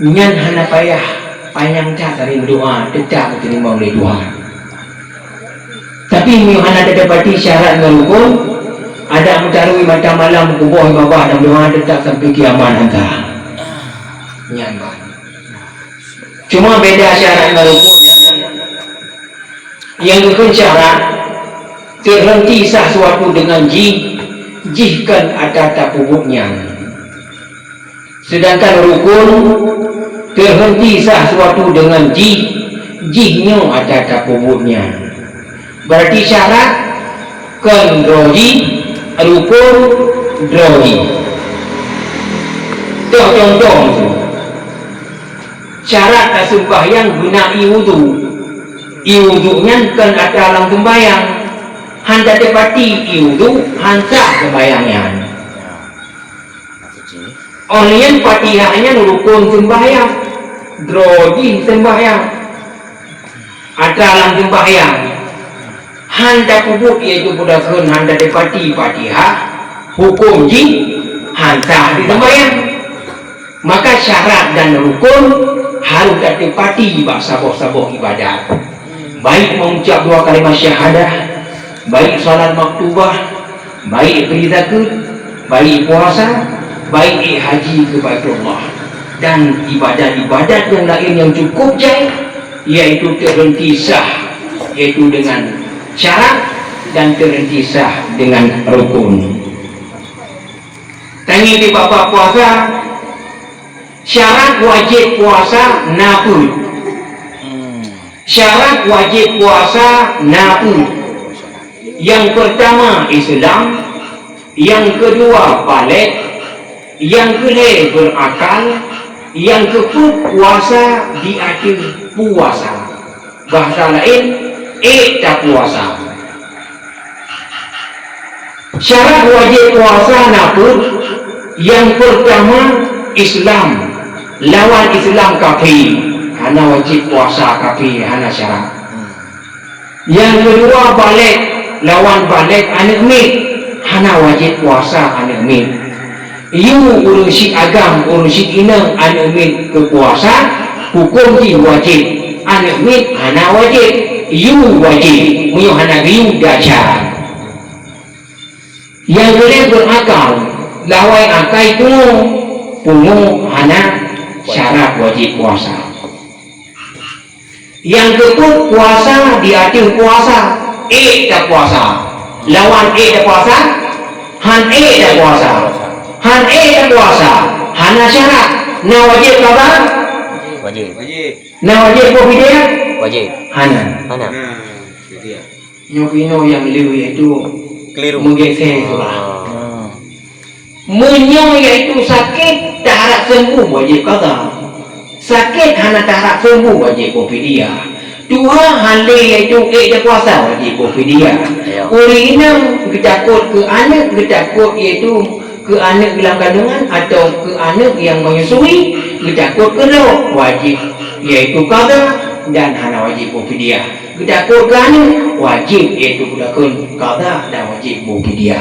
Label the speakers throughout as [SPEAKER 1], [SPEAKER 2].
[SPEAKER 1] Nyan hana payah panjang cari doa tetap terima oleh Tuhan. Tapi hana dapati syarat ngerukun ada mencari macam malam kubuh bawah dan doa tetap sampai kiamat hantar. Nyan cuma beda syarat ngerukun yang bukan syarat terhenti sesuatu dengan jihkan ada tak pupuknya. Sedangkan rukun terhenti sesuatu dengan jihnya ada tak pupuknya. Berarti syarat kan roji, rukun roji. Contoh syarat tak sembahyang guna iwudu. Iwudunya kan ada dalam sembahyang. Handa dapati iwudu handa sembahyangnya. Orang patihanya rukun sembahyang, drogi sembahyang, ada dalam sembahyang. Handa kubuk iaitu budakan handa dapati patihah, hukum handa di sembahyang. Maka syarat dan rukun harus dapati saboh-saboh ibadat. Baik mengucap 2 kalimat syahadah, baik salat maktubah, baik beri zakat, baik puasa, baik haji kepada Allah, dan ibadat-ibadat yang lain yang cukup jai, yaitu terhenti sah, yaitu dengan syarat dan terhenti sah dengan rukun. Tangi di bapa puasa, syarat wajib puasa nafil. Syarat wajib puasa nafil. Yang pertama Islam, yang kedua balik, yang kedua berakal, yang keempat puasa diarti puasa. Bahasa lain tak puasa. Syarat wajib puasa nafil, yang pertama Islam, lawan Islam kafir, hana wajib puasa kafir, hana syarat. Yang kedua balik, lawan balik anak mit, hana wajib puasa anak mit. Iu urusi agam, urusi inang anak mit ke puasa, hukum di wajib. Anak mit hana wajib, iu wajib, muyu hana iu dasar. Yang kedua berakal, lawan akal pungu hana syarat wajib puasa. Yang kedua puasa diarti puasa tak puasa, lawan tak puasa, han tak puasa, han tak puasa, hana syarat. Na wajib kabar?
[SPEAKER 2] Wajib.
[SPEAKER 1] Na wajib kopi dia?
[SPEAKER 2] Wajib.
[SPEAKER 1] Hana. Nyopino yang liu itu
[SPEAKER 2] Keliru.
[SPEAKER 1] menggeser itulah. Menyong yaitu sakit tak harap sembuh wajib qada. Sakit hana tak harap sembuh wajib kopi dia. Dua hal yaitu tak puasa wajib kopi dia. Uri inang ketakut ke anak, ketakut iaitu ke anak dalam kandungan atau ke anak yang menyusui, ketakut ke lo wajib iaitu qada dan hana wajib kopi dia. Ketakut ke anak wajib iaitu budakun qada dan wajib kopi dia.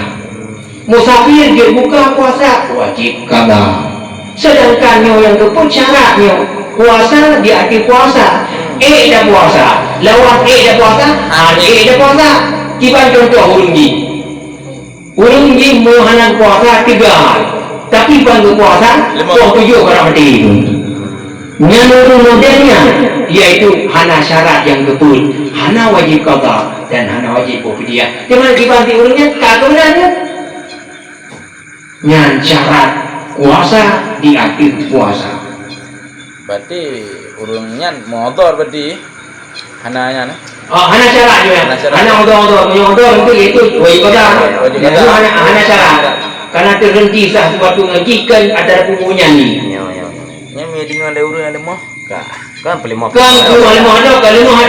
[SPEAKER 1] Musafir dia buka puasa wajib qada. Sedangkan yang kepun syaratnya puasa diarti puasa. Tak puasa, lawan tak puasa, tak puasa. Kita contoh urung ji muhanan puasa 3 hari, tapi bangga puasa 7 orang mati. Yang modelnya yaitu hana syarat yang betul, hana wajib qada dan hana wajib fidyah. Di mana dibanti urungnya kagunannya? Yang syarat puasa diakhir puasa.
[SPEAKER 2] Berarti urungnya motor berarti hananya.
[SPEAKER 1] Hana syarat juga. Hana odor itu wajib qada. Itu hana syarat. Karena terhenti sesuatu ngajikan ada pungunya ni.
[SPEAKER 2] Nya me dengan ada urung ada moh. Kan boleh moh.
[SPEAKER 1] Kan kalau ada kalau moh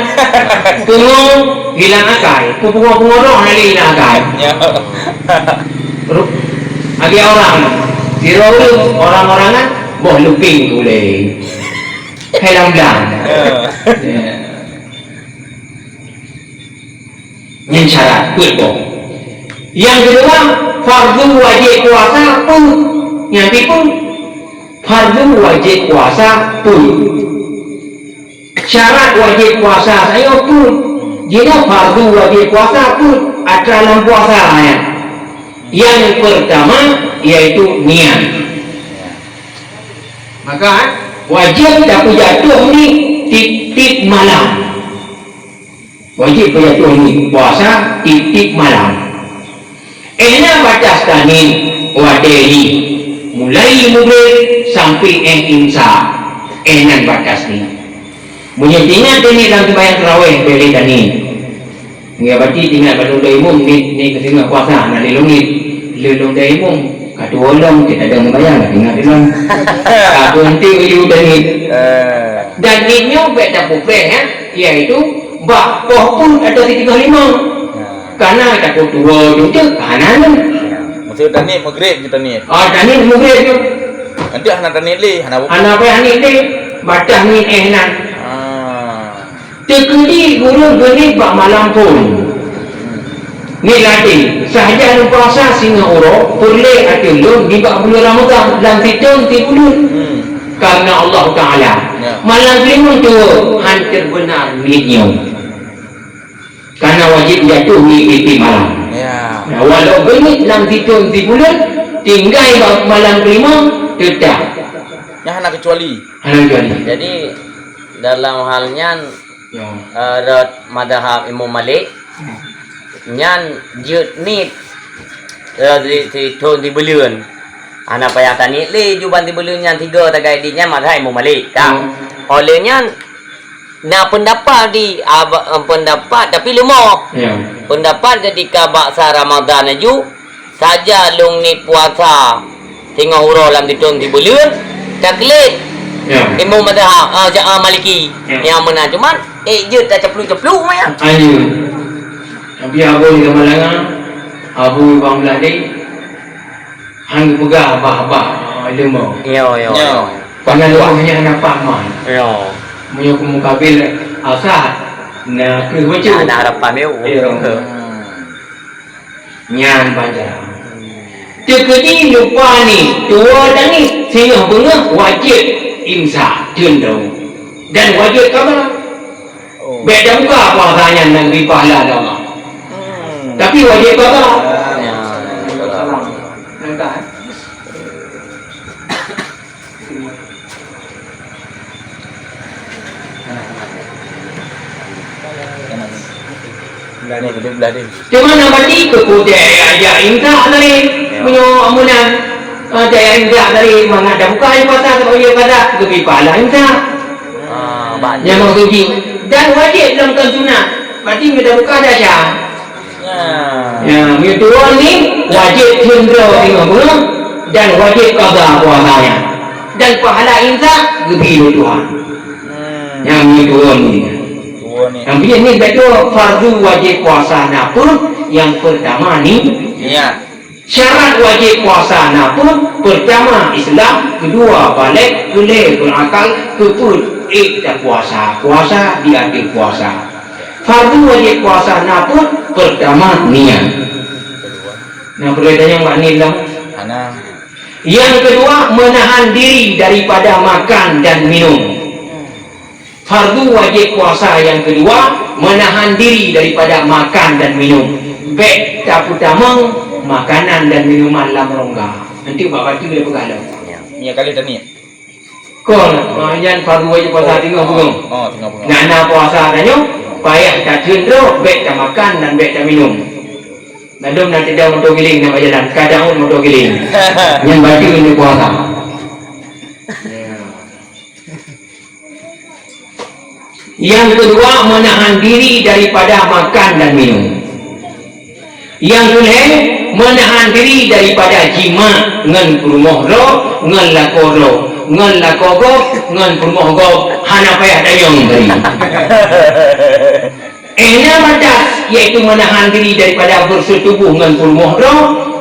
[SPEAKER 1] pungu hilang akal. Pungu roh lagi hilang akal. Ada orang dirolong orang-orangan boh luping boleh. Helang belang. Yang syarat kuat. Yang kedua fardu wajib puasa pun yang pun fardu wajib puasa pun, syarat wajib puasa saya pun, jika fardu wajib puasa pun ada dalam puasa ya. Yang pertama yaitu niat. Maka wajib tapi jatuh ni tip-tip malam. Wajib jatuh ni puasa tip-tip malam. Enak baca stanin wadeli mulai mubrik sampai imsak. Enak baca stanin. Menyetingnya ini dalam sembahyang tarawih beli tani. Nggak berarti tinggal pada daimum ni ketinggal puasa nak lelong daimum kata orang kita ada membayar nak tinggal dalam. Kata nanti uyu tani. Dan ini beda pupeng iaitu bakoh pun ada 3.5. Karena takut tua juga kanan.
[SPEAKER 2] Maksud tani maghrib kita ni.
[SPEAKER 1] Tani maghrib tu.
[SPEAKER 2] Nanti anak tani li, anak
[SPEAKER 1] ni baca ni nan. Tekudi guru geni bak malam pun. Ni latih sahaja nu puasa singa uro perle atulun di bak bulan Ramadan dalam fitun 30. Karena Allah Taala malam lima tu hancur benar niatnya. Karena wajib jatuh di malam.
[SPEAKER 2] Ya.
[SPEAKER 1] Walau geni dalam fitun 30 tinggal bak malam lima tetap.
[SPEAKER 2] Yang anak kecuali.
[SPEAKER 3] Jadi dalam halnya madhab Imam Malik nyan jut nit di thôn di beliun anak payah tani le juban di beliun nyan 3 tagai di nyan madhab Imam Malik kan olehnya na pendapat di pendapat tapi lemah pendapat ketika baksa Ramadan aju saja long nit puasa tengah hurau dalam di thôn di beliun taklit Imam madhab Maliki yang mana cuman je tak ceplu-ceplu maya.
[SPEAKER 1] Ayo. Tapi abu di Malangan, abu Bangladesh, hang pegah bah lemau.
[SPEAKER 3] Yo.
[SPEAKER 1] Karena lu hanya nak paman.
[SPEAKER 3] Yo.
[SPEAKER 1] Punya mukabil asal. Nah, ke baca.
[SPEAKER 3] Nak harapan dia.
[SPEAKER 1] Nyan baca. Tekedi lupa ni, tua dan ni sehingga bunga wajib imsak cenderung dan wajib kabar. Beda muka puasanya dan beri pahala Allah. Tapi wajib apa? Nampak?
[SPEAKER 2] Belah ni.
[SPEAKER 1] Cuma nampak ni kekudai aja imsak tadi punya amunan. Jaya imsak tadi mana ada buka puasa atau wajib pada beri pahala imsak. Yang menguji dan wajib dalam sunat. Berarti kita buka dah syah. Ya, kedua ni wajib cenderung tengok dan wajib qada puasanya. Dan pahala imsak lebih Tuhan. Yang kedua ni. Yang ini betul fardu wajib puasa pun yang pertama ni syarat wajib puasa pun pertama Islam, kedua balik, boleh berakal, keput tak puasa dia puasa. Fardu wajib puasa pun pertama niat. Nah perbedaannya Mbak Nilam. Yang kedua menahan diri daripada makan dan minum. Fardu wajib puasa yang kedua menahan diri daripada makan dan minum. Baik tak pertama makanan dan minuman dalam rongga. Nanti bapak tu dia pegang.
[SPEAKER 2] Ni kali tadi.
[SPEAKER 1] Kon, yang fardu wajib puasa tengah bunga.
[SPEAKER 2] Tengah bunga.
[SPEAKER 1] Nana puasa tanya, payah tak cenderung, baik tak makan dan baik tak minum. Nadum nanti dah motor giling nak jalan, kadang pun motor giling. Yang baju ini puasa. Yang kedua menahan diri daripada makan dan minum. Yang kedua menahan diri daripada jima ngan rumah roh, ngan lakoro. Ngan lakogo, ngan permohgo, hana payah dayong dari. Ena batas, yaitu menahan diri daripada bersetubuh ngan permohgo,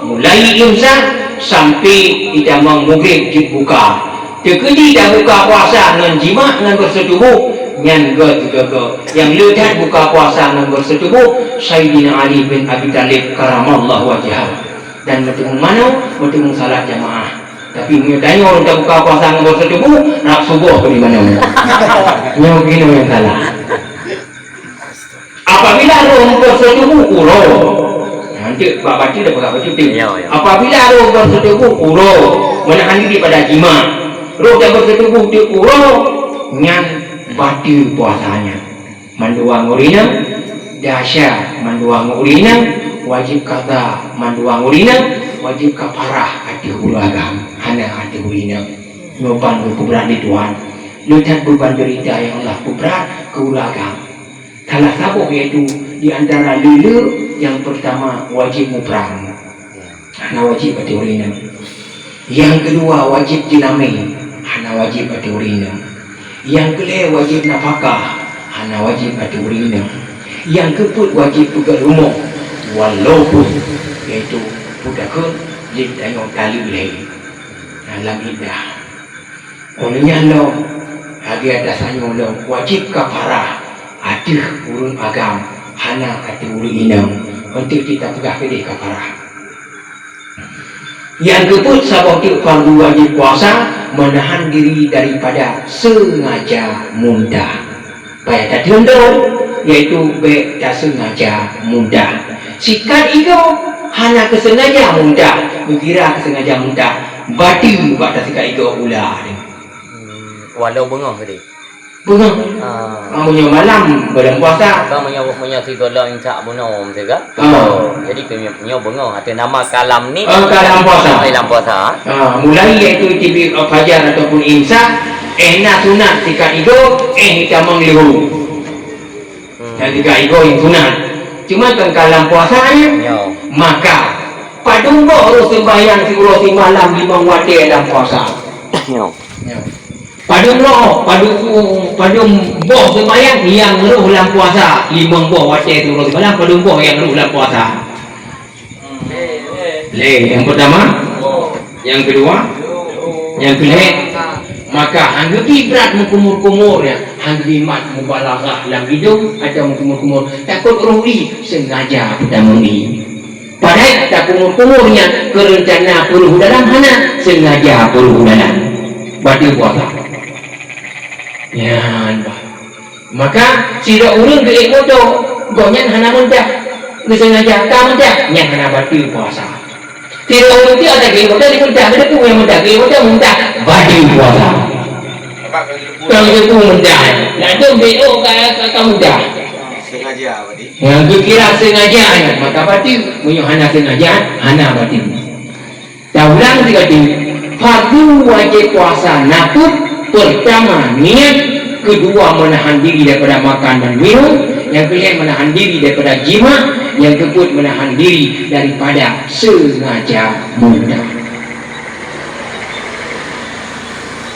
[SPEAKER 1] mulai imsak sampai kita maghrib dibuka. Tekedi dah buka puasa ngan jima ngan bersetubuh, ngan juga yang lekat buka puasa ngan bersetubuh, Sayyidina Ali bin Abi Talib karamallahu wajhah. Dan bertemu mana? Bertemu salat jamaah. Tapi punya tanya orang tak buka puasa dengan bersetubuh, nak subuh ke di mana? Yang begini yang salah. Apabila roh bersetubuh ulo, nanti baca dah baca
[SPEAKER 3] Ya, ya.
[SPEAKER 1] apabila roh bersetubuh ulo, menahan diri pada jima, roh yang bersetubuh di ulo, nyan baca puasanya. Manduang urina, dasya manduang urina, wajib kata manduang urina, wajib kafarah hati ulagam, hana hati urina. Beban berat di Tuhan, lihat beban derita yang Allah berat ke ulagam. Salah satu yaitu di antara lila yang pertama wajib muprang, hana wajib hati urina. Yang kedua wajib jinami, hana wajib hati urina. Yang kedua wajib nafkah, hana wajib hati urina. Yang keempat wajib pegang rumah, walaupun yaitu budak ke dia tengok kali lagi dalam indah. Olehnya lo hagi atasnya lo wajib kafarah adih urun agam hana hati urun inang untuk kita pegang ke dia kafarah. Yang keempat sabotip fardu wajib puasa menahan diri daripada sengaja muntah. Baik tadi untuk yaitu baik tak sengaja muntah. Sikat itu hanya kesengaja muntah, mengira kesengaja muntah. Batil buat tak sikat itu pula.
[SPEAKER 3] Walau bengong tadi.
[SPEAKER 1] Bunga. Punya malam bulan puasa.
[SPEAKER 3] Kau punya tiga lah inca bunom juga. Jadi punya bengong. Ada nama kalam ni.
[SPEAKER 1] Kalam puasa.
[SPEAKER 3] Kalam puasa.
[SPEAKER 1] Mulai iaitu TV fajar ataupun imsak. Nak sunat sikat itu kita mengliru. Dan sikat itu yang sunat. Cuma kan kalam puasanya maka padung urus sembahyang si urus si malam 5 waktu dalam puasa. Padung boh sembahyang yang ruh dalam puasa 5 boh waktu itu urus malam padung boh yang ruh dalam puasa. Yang pertama, yang kedua, yang ketiga. Maka hanggi berat mengkumur-kumur ya, hanggi mat mubalaghah dalam hidung atau mengkumur-kumur takut ruhi sengaja pada mengi. Padahal tak kumur-kumurnya kerencana peruh dalam hana sengaja peruh dalam badi puasa. Ya, maka sila urang ke moto gonyan hana muntah sengaja ka muntah nya hana badi puasa. Sila urang ti ada ke moto muntah ada ku yang muntah ke moto muntah badi puasa. Kalau itu muntah, nah itu BO ka muntah.
[SPEAKER 2] Sengaja tadi.
[SPEAKER 1] Yang kira sengaja maka badi punya hana sengaja hana badi. Taulang dikati fardu wajib puasa nakut pertama niat, kedua menahan diri daripada makan dan minum, yang ketiga menahan diri daripada jima, yang keempat menahan diri daripada sengaja muntah.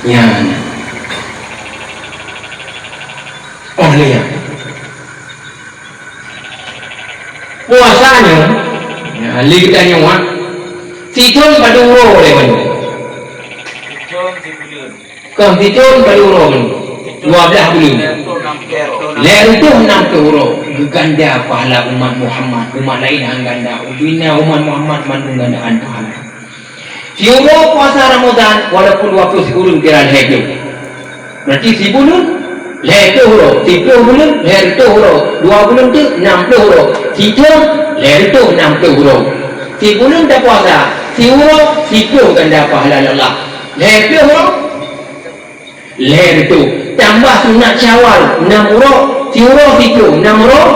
[SPEAKER 1] Ya. Oleh puasanya, ya, kita nyawa, tidur pada urut lewan. Kau tidur pada urut 12 bulan. Leher itu 6 urut. Ganda pahala umat Muhammad, umat lain yang ganda. Ubina umat Muhammad mandung gandaan pahala. Si urut puasa Ramadan walaupun 20 kurun kira leher itu. Berarti si bulan leher itu urut. 10 bulan leher itu urut. 2 bulan itu 60 urut. Tidur leher itu 60 urut. Si bulan tak puasa, si urut 10 ganda pahala Allah. Leher itu urut. Leher itu tambah sunat Syawal 6 urut, si urut itu 6 urut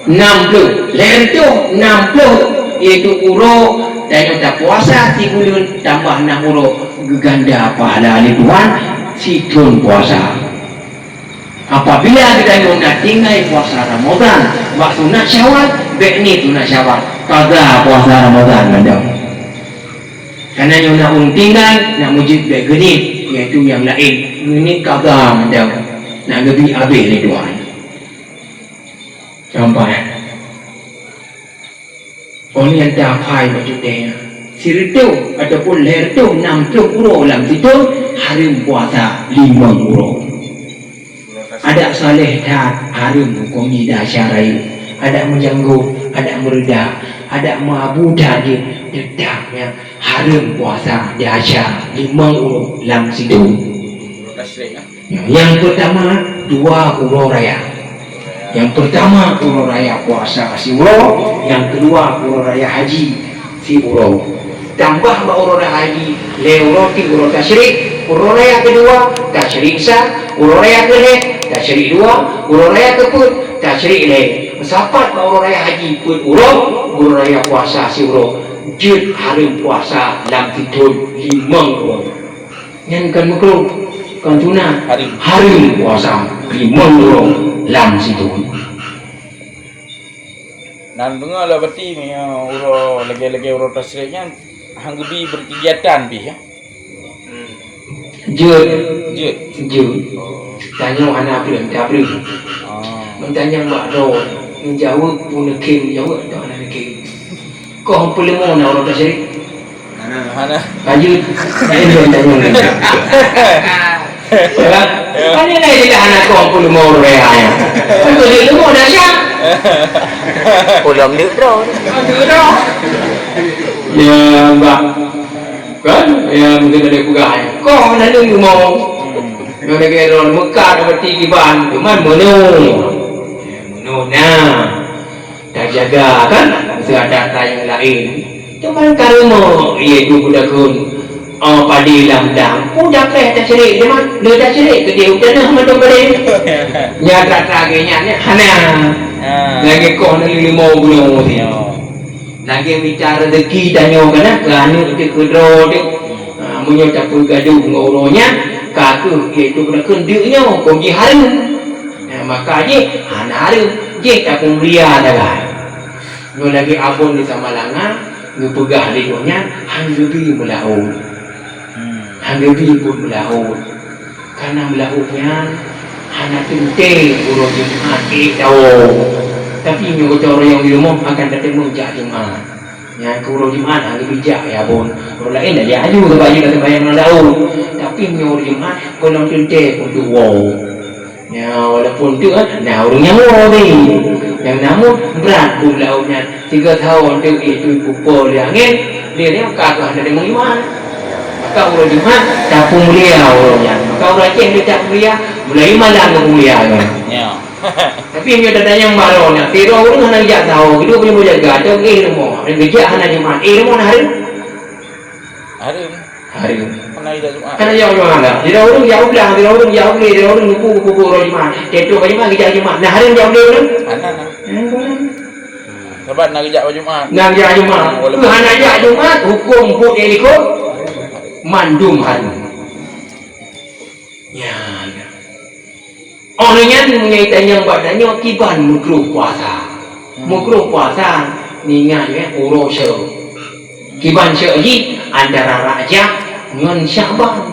[SPEAKER 1] 60. Leher itu 60 iaitu urut dan tak puasa si bulan tambah 6 urut ganda pahala oleh Tuhan si tun puasa. Apabila kita nak tinggal puasa Ramadan, buat sunat Syawal, baik ni sunat Syawal, qada puasa Ramadan ganda. Karena yang nak tinggal nak mujib baik genit iaitu yang lain ini qada ganda. Nak lebih habis ni Tuhan. Sampai orang yang tak faham macam dia siritu ataupun leher tu 60 urut dalam situ harim puasa 5 urut. Ada saleh dah harim hukumnya dah syar'i, ada menjanggut, ada meredah, ada mabud dia dedaknya harim harum puasa diajar 5 urut dalam situ.
[SPEAKER 2] Tasrik ah.
[SPEAKER 1] Yang pertama 2 uro raya. Yang pertama uro raya puasa si uro, yang kedua uro raya haji si uro. Tambah uro raya haji le uro ti uro tasyrik. Uro raya kedua tasyrik sah, uro raya kedua tasyrik 2, uro raya keput tasyrik le. Sapat uro raya haji put uro raya puasa si uro. Jut harum puasa dalam fitur 5 uro. Yang kan makruh kan tuna hari puasa 5 uro dalam situ.
[SPEAKER 2] Nan dengar lah berarti ni uro lagi-lagi uro tasriknya hanggebi berkegiatan pi ya.
[SPEAKER 1] Jut
[SPEAKER 2] Oh.
[SPEAKER 1] tanya anak belum tak belum. Mentanya mbak do menjawab pun nekim jawab tak nak nekim. Kau perlu mau nak uro tasrik.
[SPEAKER 2] Mana?
[SPEAKER 1] Kajut dia tanya ni. Kan ni dia anak kau perlu mau raya. Kan dia mau dah siap.
[SPEAKER 3] Belum duduk.
[SPEAKER 1] Ya mbak kan ya mungkin ada pegang kau nak lu mau nak kira orang Mekah dapat tikiban cuman menu nah tak jaga kan masih ada yang lain cuman karena iaitu budakun padi lamdang budak tak cerik cuman dia tak cerik ke dia udah macam balik nyata tragenya hana lagi kau nak 5 bulan ni lagi bicara rezeki tanya kena kerana dia kedro dia menyocap gaduh ngoronya kaku iaitu kena kendiknya kau pergi hari maka je hari je tak kumria dah no lagi abon di Samalanga ngu pegah lekonya hanggebi melaut hanggebi pun melaut karena melautnya hana tente urut Jumaat tahu. Tapi nyo cara yang di rumah akan datang menjak Jumaat. Yang kuro Jumaat hang bijak ya pun. Orang lain dah jadi ke baju kata bayang nak tahu. Tapi nyo Jumaat kolam tente pun tu wow. Ya walaupun tu nah orang yang wow ni. Yang namun berat pun lautnya 3 tahun tu itu pupul yang dia ni kakak ada mengiman. Maka orang Jumaat tak mulia orangnya. Maka orang Aceh dia tak mulia, mulai malam ke mulia kan.
[SPEAKER 2] Ya.
[SPEAKER 1] Tapi dia tanya yang baru nak tiro orang nak jaga tahu kita punya jaga tu rumah dia kerja hana Jumaat rumah hari
[SPEAKER 2] Mana ida Jumaat.
[SPEAKER 1] kan yang mana dia orang jauh belang dia orang jauh ni dia orang kupu orang Jumaat teto bagi mana kerja Jumaat nah hari jauh dia orang
[SPEAKER 2] Sebab nak kerja Jumaat.
[SPEAKER 1] nak kerja Jumaat tu hana kerja Jumaat hukum pun dia ikut mandum hari ya orangnya punya tanya badannya kiban mukruh puasa ningannya urus kiban syaji antara raja dengan Syaban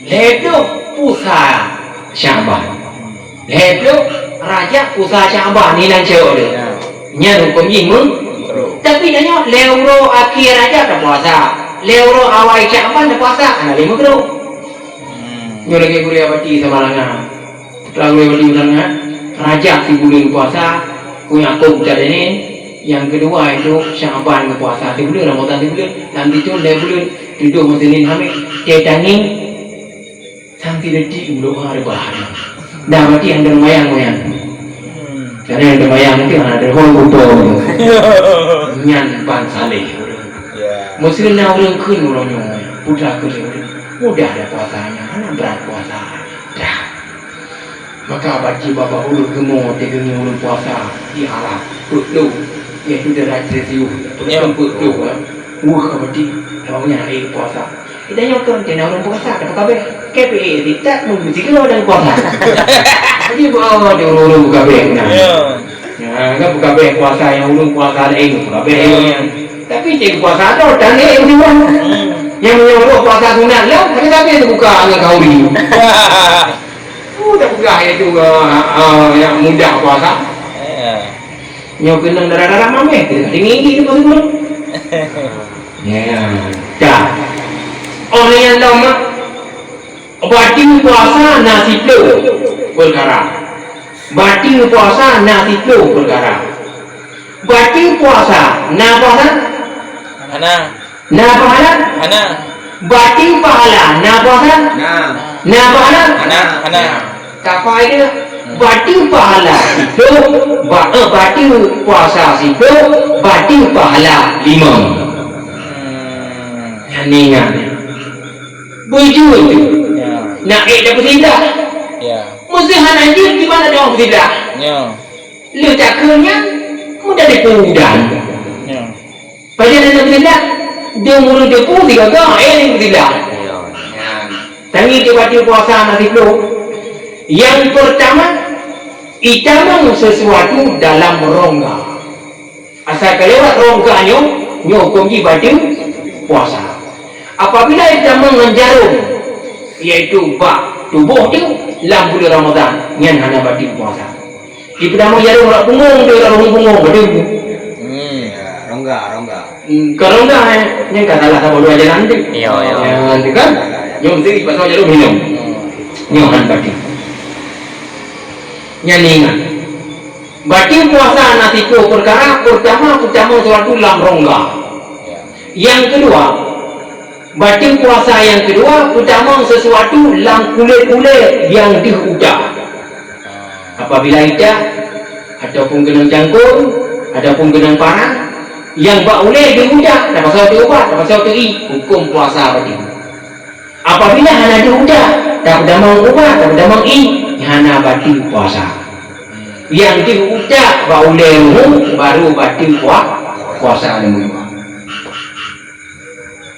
[SPEAKER 1] ledo puasa Syaban ledo raja puasa Syaban ni nan syok dia nya hukum jimun tapi tanya leuro akhir raja tak puasa leuro awal Syaban tak puasa ana lima kru nyo lagi kuliah bati Samalanga lalu beli ulangnya raja si bulan puasa punya aku jadi ini yang kedua itu Syaban ke puasa si bulan Ramadan si bulan nanti tu le bulan duduk muslimin hamil tetangin sampai detik belum ada bahan dah berarti yang dermayang karena yang dermayang nanti ada hong betul nyan ban saleh muslim nak orang kun orangnya putra kerja udah ada puasanya mana berat puasa dah maka bagi bapa ulu gemuk tegengnya ulu puasa di Arab putlu iaitu derat resiu putlu berarti awaknya air puasa kita nyokong kena orang puasa dapat kabeh KPA tidak mesti kalau ada puasa jadi bawa dia ulu kabeh nah ya kan kabeh puasa yang ulu puasa lain kabeh tapi jadi puasa tu dan yang juga yang menyuruh puasa sunat lah tapi itu buka dengan kauri tak buka itu yang mudah puasa yang kena darah-darah mameh kita tinggi itu pasti belum ya dah orang yang tahu mak batin puasa nasi flu perkara batin puasa nasi flu perkara batin puasa na puasa
[SPEAKER 2] Mana?
[SPEAKER 1] Na pahala?
[SPEAKER 2] Hana.
[SPEAKER 1] Batin pahala. Na puasa?
[SPEAKER 4] Nah.
[SPEAKER 1] Na pahala?
[SPEAKER 2] Hana.
[SPEAKER 1] Apa itu? Batin pahala itu batin puasa itu batin pahala 5. Yang ni ingat. Buju itu.
[SPEAKER 2] Ya.
[SPEAKER 1] Nak dapat tidak?
[SPEAKER 2] Ya.
[SPEAKER 1] Mesti hana je di mana dia orang tidak?
[SPEAKER 2] Ya.
[SPEAKER 1] Lu cakrnya mudah dipudang.
[SPEAKER 2] Ya.
[SPEAKER 1] Pada dia tidak dia mulu dia pun tidak tidak.
[SPEAKER 3] Iya.
[SPEAKER 1] Tangi dia baca puasa nanti dulu. Yang pertama, itamang sesuatu dalam rongga. Asal kelewat rongganya, hukum baca puasa. Apabila itamang menjarum, iaitu bak tubuh dia dalam bulan Ramadan, yang hanya baca puasa. Di pertama jarum orang punggung, dia orang punggung, baca.
[SPEAKER 4] Rongga.
[SPEAKER 1] Kalau enggak, yang kata lah sama dua jalan tu.
[SPEAKER 3] Iya.
[SPEAKER 1] Nanti kan, yang mesti pasal jarum minum. Nyohan baca. Nyaningan batin puasa nasiku perkara pertama suatu dalam rongga. Yang kedua batin puasa yang kedua utama sesuatu dalam kulit-kulit yang diudah. Apabila idah ataupun genang jangkung ataupun genang parang yang bak ulai diudah dah pasal diubat dah pasal teri hukum puasa batin. Apabila hana diudah dah damang ubat dah damang hana batin puasa. Yang diucap baulemu baru batin puasa lemu.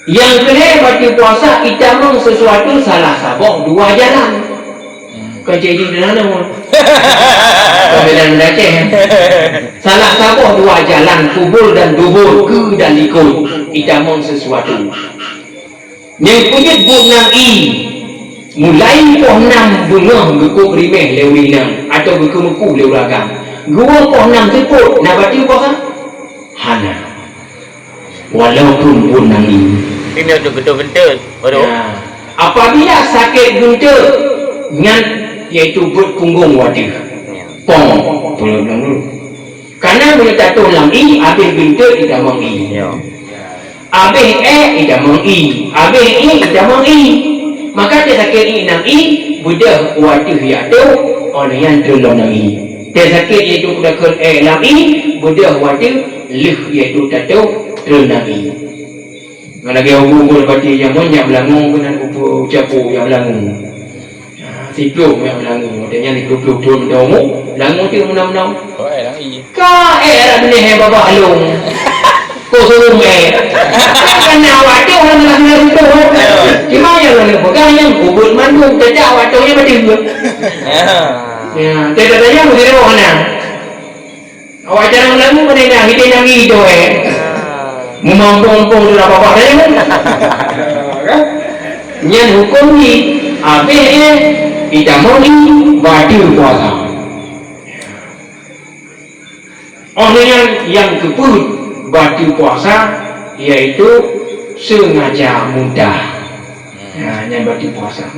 [SPEAKER 1] Yang kedua batin puasa itamang sesuatu salah sabok dua jalan. Kau jadi mana mu? Kau bilang Aceh. Salah sabok dua jalan kubur dan dubur ke dan ikut itamang sesuatu. Yang punya bunang mulai pohon 6 bunga gekuk rimeh lewinang atau geku-meku lewragang. Gua pohon 6 tepuk nak baca puasa? Hana. Walaupun bunang ini.
[SPEAKER 3] Ini tu betul-betul. Baru.
[SPEAKER 1] Ya. Apabila sakit gunta ngan iaitu perut punggung wadah. Pong belum dulu. Karena boleh tato lam habis gunta idamang
[SPEAKER 3] Iya.
[SPEAKER 1] Habis idamang habis idamang maka dia sakit inang budak wadah iaitu orang yang terlalu nang dia sakit iaitu budak lam budak wadah lih iaitu tato terlalu nang lagi umur berarti yang banyak belangung dengan ucapu yang belangung siklop yang belangung adanya ni klub turun daungu belangung tu menang-menang
[SPEAKER 2] Kau dah i.
[SPEAKER 1] ka ada benih baba halung kau suruh kan awak tu orang dalam itu cuma yang lain pegang yang kubur mandu tidak awak tu yang betul ya tidak ada yang mesti orang mana awak jangan lalu mana hidup yang itu mumpung sudah apa dia nyen hukum ni abe kita mau ni batil puasa orang yang kebut batil puasa iaitu sengaja mudah. Yang batil puasa.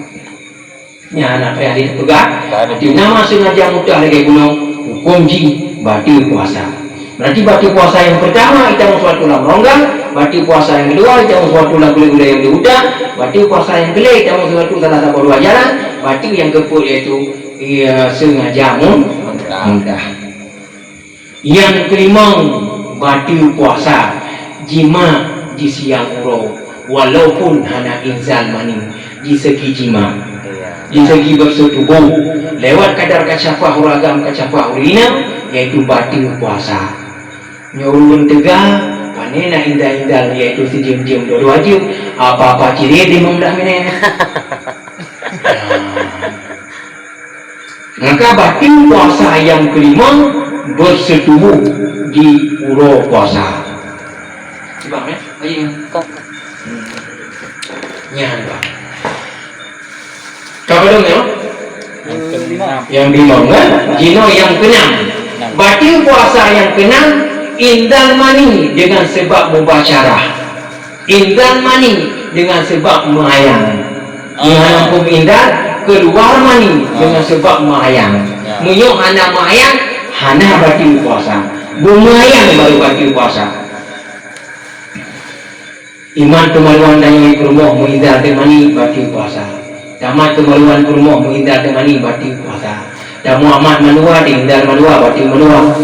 [SPEAKER 1] Yang anak saya ada pegang. Di nama sengaja mudah lagi gunung hukum ji batil puasa. Berarti batil puasa yang pertama kita suatu dalam rongga, batil puasa yang kedua kita suatu dalam gula-gula yang diudah, batil puasa yang kedua kita suatu salah satu dua jalan, batil yang keempat iaitu sengaja mudah. Yang kelima batil puasa jima di siang uro walaupun hana inzal maning di segi jima di segi bersetubuh lewat kadar kacafah uragam kacafah urina yaitu batil puasa nyurun tegah panena indah-indah yaitu si jim-jim dua jim apa-apa ciri di memdah menena maka batil puasa yang kelima bersetubuh di uro puasa. Coba ya, ayo. Nyan Pak. Coba dong ya. Yang bingung kan? Jino yang keenam. Batil puasa yang keenam indal mani dengan sebab mubasyarah. Indal mani dengan sebab melayang. Yang hukum indal keluar mani dengan sebab melayang. Menyok anak melayang hana batil puasa. Bumayang baru batil puasa. Iman kemaluan dan yang rumah menghindar temani batil puasa. Tamat kemaluan rumah menghindar temani batil puasa. Dan Muhammad menua dihindar menua batil menua.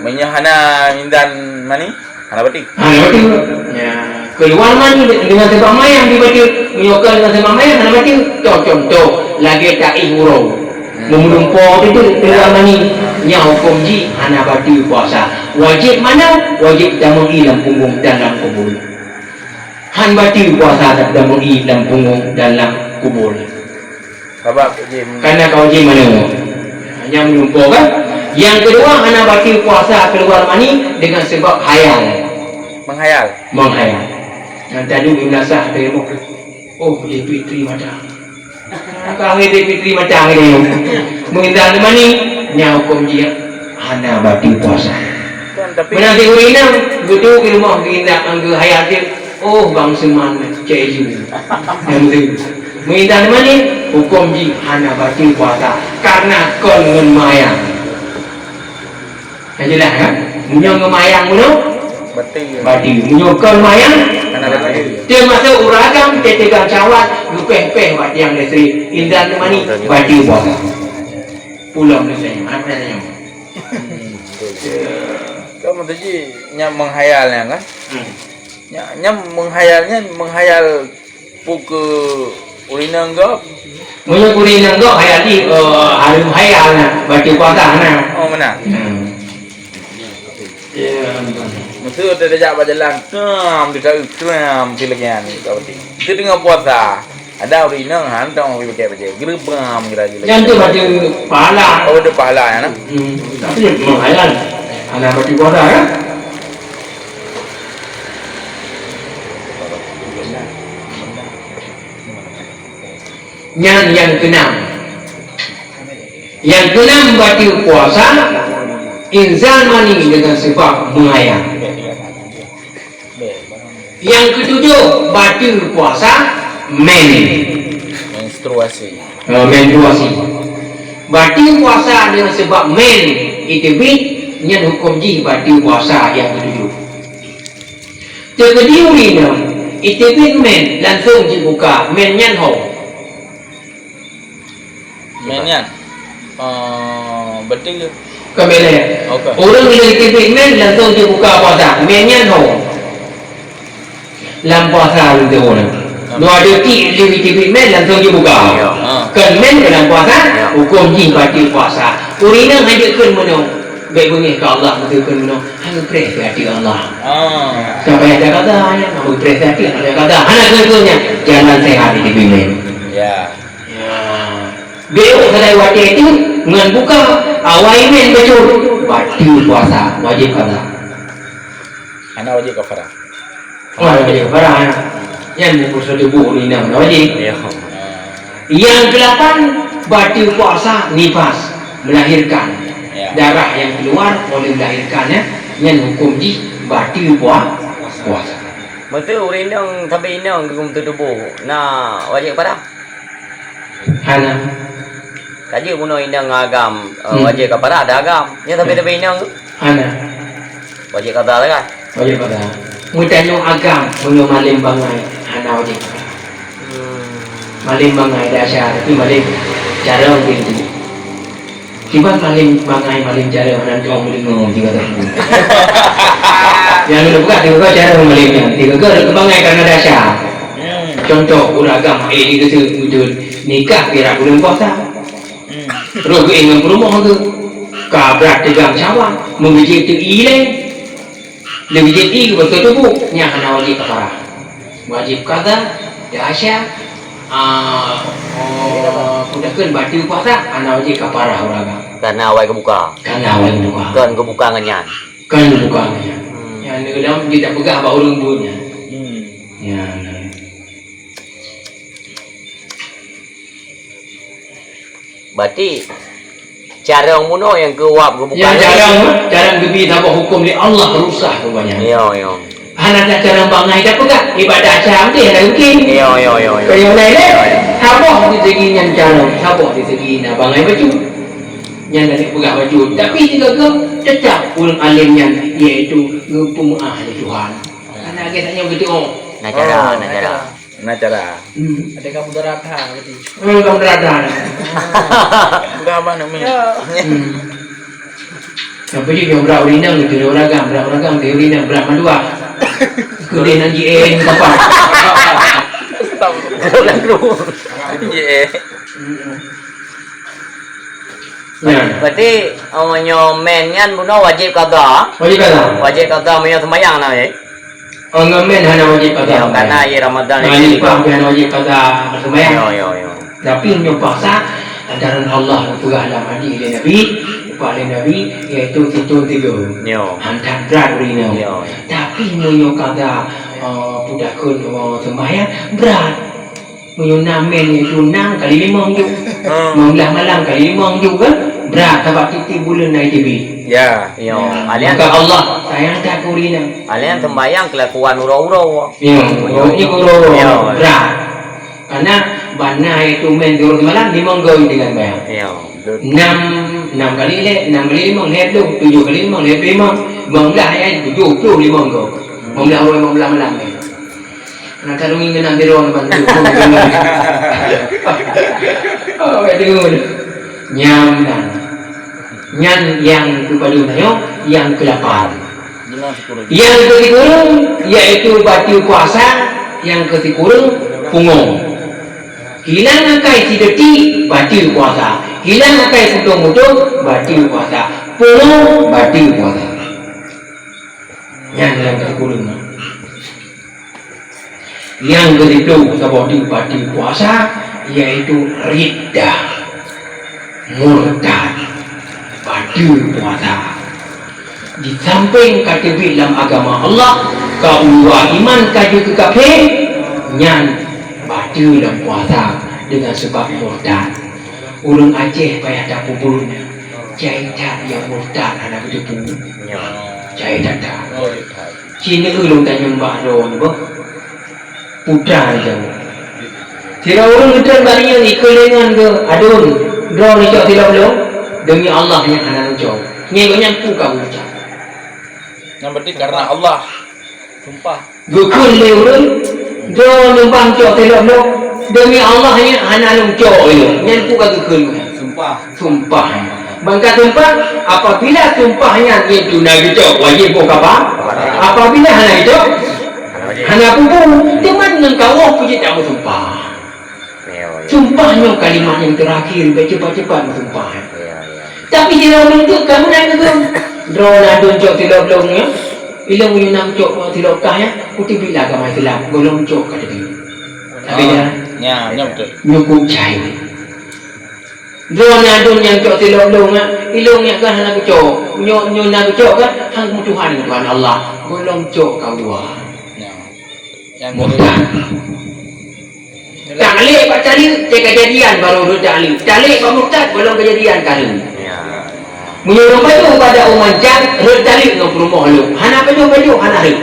[SPEAKER 2] Menyahana indan mani? Hana batik.
[SPEAKER 1] Batil. Ya. Keluar mani dengan sebab mayang di batil. Menyokal dengan sebab mayang hana batil. Contoh lagi tak ihurau. Memenumpuk itu keluar mani. Yang hukum ji hana batil puasa. Wajib mana? Wajib damai dalam punggung dalam kubur. Han batil puasa dan mui dalam punggung dalam kubur.
[SPEAKER 2] Sebab je
[SPEAKER 1] Karena kau je mana? Hanya menumpuk kan? Yang kedua, hana batil puasa keluar mani dengan sebab hayal.
[SPEAKER 2] menghayal.
[SPEAKER 1] Menghayal. Dan tadi binasa terima. Oh, dia fitri macam. Kau dia fitri macam ni. Menghindar mani, nya hukum dia hana batil puasa.
[SPEAKER 2] Kan tapi
[SPEAKER 1] Menang di urina, betul ke rumah menghindar angga hayal dia. Oh, bangsa mana ceju yang tu menghindar mana hukum ji hana batil puasa karena kon ngen mayang jelas kan munyo ngen mayang muno
[SPEAKER 2] betul.
[SPEAKER 1] batil munyo kon mayang
[SPEAKER 2] Hana betul.
[SPEAKER 1] dia masuk uragam tetegang cawat gupeh-peh wat yang lestri hindar mana batil puasa pulang lesanya apa namanya
[SPEAKER 2] Kau mesti je nya menghayalnya kan? Nya menghayal puke ulina enggak.
[SPEAKER 1] munyo kurina ngok hayal di harum hayal na batil puasa na
[SPEAKER 2] Oh mana?
[SPEAKER 1] ya
[SPEAKER 2] Mesti ada dejak berjalan. Tam silakan kau ti. Itu dengan puasa. Ada ulina hantong we pakai baca. Gerbam kira-kira.
[SPEAKER 1] yang tu batil pahala
[SPEAKER 2] Oh ada pahala ya nah.
[SPEAKER 1] tapi menghayal anak batil puasa kan yang keenam batil puasa inzal mani dengan sebab menghayal. Yang ketujuh batil puasa
[SPEAKER 2] Menstruasi.
[SPEAKER 1] menstruasi. Batil puasa dengan sebab itibit nyan hukum ji batil puasa yang ketujuh. Terkedi urina itibit langsung dibuka nyan ho.
[SPEAKER 2] Menyan. Betul ke?
[SPEAKER 1] Kembali.
[SPEAKER 2] Okey.
[SPEAKER 1] Orang bila itibit langsung dibuka puasa nyan ho. Lam puasa lu tu orang. Dua detik lebih tibit langsung dibuka. Kan dalam puasa hukum ji batil puasa. Urina hanya kan menung. Baik bengih ke Allah mesti kan menung. Hanya pres hati Allah. Sampai ada kata hanya kamu pres hati ada kata anak tentunya jangan sehat di tibit.
[SPEAKER 2] Ya.
[SPEAKER 1] Beo sedai wajib itu dengan buka awal men betul batil puasa wajib kata.
[SPEAKER 2] Anak wajib kafarah.
[SPEAKER 1] Wajib parah. Yang berpuasa tubuh urina wajib. Yang ke-8 batil puasa nifas melahirkan
[SPEAKER 2] Ya.
[SPEAKER 1] darah yang keluar oleh melahirkannya yang hukum di batil puasa.
[SPEAKER 3] Betul urindang sampai inang gum tubuh. Nah, wajib pada.
[SPEAKER 1] Hana
[SPEAKER 3] Kaji puno indang agam wajib kepada ada agam. Ya tapi inang
[SPEAKER 1] hana
[SPEAKER 3] wajib kata kan.
[SPEAKER 1] wajib pada. Mutanya agam belum malim bangai hana wajib. Malim bangai dasar tapi malim cara gitu. Kibat malim bangai malim cara nanti orang boleh ngomong tiga tahun. Yang lu buka tiga cara malimnya tiga ke bangai karena dasar. Contoh uragam itu betul nikah kira bulan puasa. Rogo ingin berumah ke kabrak tegang cawan membijik tu ileng lebih jadi betul tu bu nya kena wajib kafarah wajib kata dasar kudakan batil puasa ana wajib kafarah uragam
[SPEAKER 3] Karena awal kebuka.
[SPEAKER 1] karena awal buka
[SPEAKER 3] Kan kebuka ngenyan.
[SPEAKER 1] kan buka yang dalam kita pegah bau lembutnya ya
[SPEAKER 3] Berarti cara yang muno yang kewap kebuka.
[SPEAKER 1] yang jarang gebi dapat hukum di Allah rusak rupanya.
[SPEAKER 3] Yo.
[SPEAKER 1] Anak nak cara bangai dah pegah ibadah jam dia dah mungkin.
[SPEAKER 3] Yo.
[SPEAKER 1] Kaya lain deh. Habaq di segi yang cara, habaq di segi nak bangai baju. Yang nak pegah baju. Tapi jika ke tetap ulun alim yang iaitu ngepung ahli Tuhan. Anak kita yang betul.
[SPEAKER 3] Nak cara.
[SPEAKER 4] Ada kamu darata berarti.
[SPEAKER 1] Kamu berada.
[SPEAKER 2] Bukan apa namanya?
[SPEAKER 1] Apa dia yang berapa ini gitu orang teori yang berapa dua. Kemudian JN apa?
[SPEAKER 2] Ye.
[SPEAKER 3] Berarti awaknya menyan buno wajib qada.
[SPEAKER 1] Wajib kata.
[SPEAKER 3] Wajib qada punya sembahyang nah ya.
[SPEAKER 1] Ngamen hana wajib kata.
[SPEAKER 3] Karena ya Ramadan
[SPEAKER 1] ini paham hana wajib kata sembahyang.
[SPEAKER 3] Yo.
[SPEAKER 1] Tapi yang paksa antara Allah juga dalam hadis dari Nabi, kepada Nabi yaitu itu tiga.
[SPEAKER 3] Yo.
[SPEAKER 1] Hantar berat rina.
[SPEAKER 3] Yo.
[SPEAKER 1] Tapi menyo kata budak kun sembahyang berat. Menyo namen itu 6 kali 5 juga. 9 malam kali 5 juga berat sebab titik bulan naik TV.
[SPEAKER 2] Ya.
[SPEAKER 3] Yo. Alian
[SPEAKER 1] Maka Allah sayang tak kurina.
[SPEAKER 3] Alian sembahyang kelakuan uro-uro.
[SPEAKER 1] Yo, ini kuro berat. Karena bana itu main turun malam 5 gol dengan bayang.
[SPEAKER 3] Yo.
[SPEAKER 1] 6 kali 5 lihat tu 7 kali 5 lihat 5 15 ayat 7 5 gol 15 malam ni nak tahu ingin nak dirong bantu oh betul nyan yang kepada nayo yang ke-8 yang ke-10 yaitu batu puasa yang ke-10 punggung hilang akai sideti batu puasa hilang akai mutung batu puasa punggung batu puasa yang ke-10 yang ke-7 seperti batu puasa yaitu riddah murtad batu puasa di samping kategori dalam agama Allah kau iman kaju ke kafir nyan batu dalam puasa dengan sebab murtad. Ulun Aceh payah tak pupurnya. Jaitan yang murtad anak itu pun. Jaitan tak. Cina ulun tanya mbak roh ni boh. Putra ni jauh. Sila ulun betul barinya ikelengan ke adun. Roh ni cok sila ulun. Demi Allah yang anak cok. Nyengoknya puka ucap.
[SPEAKER 2] Yang penting karena Allah.
[SPEAKER 4] Sumpah.
[SPEAKER 1] Gukun le ulun. Roh numpang cok sila ulun. Demi Allah yang anak cok ulun. Nyen puka gukun. Sumpah. Maka sumpah apabila sumpahnya itu nabi cok wajib buka apa? Apabila anak itu anak pupung teman dengan kau puji tak sumpah. Sumpahnya kalimat yang terakhir cepat-cepat sumpah. Tapi jika menunjuk kamu nak ke drone adun cok tidak belumnya ilang uyunam cok tidak kahnya putih bila kamu Islam belum cok kata dia. Tapi
[SPEAKER 2] Ya betul.
[SPEAKER 1] nyukup cahaya. Drone adun yang cok tidak belumnya ilungnya kan anak cok nyuna cok kan hang Tuhan Allah belum cok kau dua.
[SPEAKER 2] Yang
[SPEAKER 1] Murtad. Ta'liq pak cari kejadian baru ta'liq. Ta'liq pak murtad belum kejadian kali. Menyuruh baju pada umancan ta'liq no promo lu. Hana baju hana ri.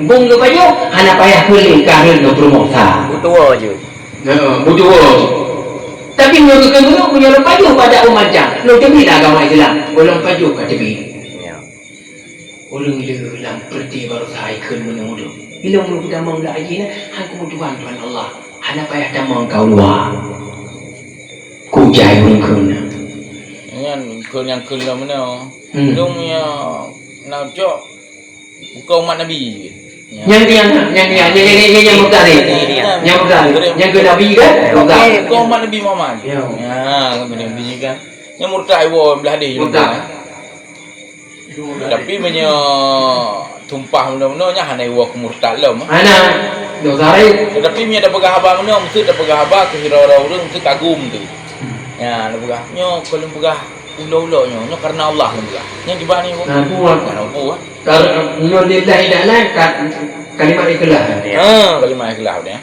[SPEAKER 1] Bung no baju hana payah kulit kahil no promo sa.
[SPEAKER 3] Butuh je.
[SPEAKER 1] Butuh. Tapi menyuruh baju pada umancan. Lu demi agama Islam belum baju kat tepi. Ulung le lam perti baru saya kun menyuruh. Bila mula kita mau lagi ni, hang kemudian Tuhan Allah. Hana payah damang kau luar. Ku jai mungkin.
[SPEAKER 2] Yang kelima mana? Dong ya nak cok bukan umat Nabi.
[SPEAKER 1] Yang murtad ni. Yang murtad. Yang ke Nabi kan?
[SPEAKER 2] Bukan umat Nabi Muhammad. Ya, kemudian Nabi kan. Yang murtad ibu belah dia.
[SPEAKER 1] Murtad.
[SPEAKER 2] Tapi punya tumpah mana-mananya hana iwa kemurtad lah.
[SPEAKER 1] Hana dosa lain.
[SPEAKER 2] Tetapi punya ada pegang abang mana mesti ada pegang abang ke hira-hira orang mesti kagum tu. Ya, ada pegang. Nyo kalau pegang ulo-ulo nyo karena Allah ni pegang. Yang di bawah ni pun. Nampu kan.
[SPEAKER 1] Kalau nyo lillahi ta'ala kalimat ikhlas.
[SPEAKER 2] Kalimat ikhlas dia.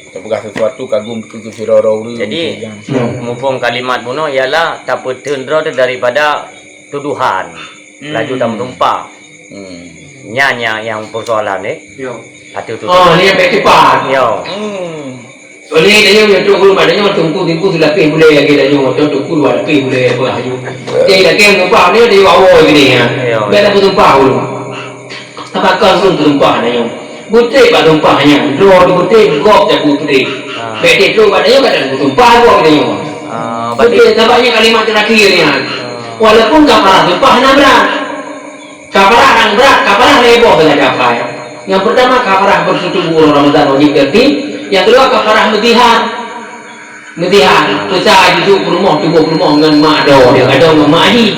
[SPEAKER 2] Kita pegang sesuatu kagum ke hira-hira orang.
[SPEAKER 3] Jadi mumpung kalimat buno ialah tak petendra daripada tuduhan. Laju tak menumpah. Nyanya yang persoalan ni.
[SPEAKER 1] Yo.
[SPEAKER 3] Hati tu.
[SPEAKER 1] Oh, ni yang baik cepat.
[SPEAKER 3] Yo.
[SPEAKER 1] Oleh dia yang tu guru madanya tunggu sudah pay boleh lagi dah jom tu guru ada pay boleh apa ayu. Dia dah kem lupa ni dia awal gini ya. Dia dah tumpah dulu. Tapakal sun tumpah na yung. Buti ba tumpahnya? Dua buti bergop tak buti. Bete tu pada yang kadang tumpah gop dia yung. Buti tampaknya kalimat terakhirnya. Walaupun kafarah tumpah na berat. Kafarah yang berat, kafarah leboh dengan capai. Yang pertama kafarah bersetubuh Ramadan wajib tertib. Yang kedua kafarah mutihan. Mutihan, pecah duduk rumah, tubuh rumah dengan mak do, dia ada dengan mak aji.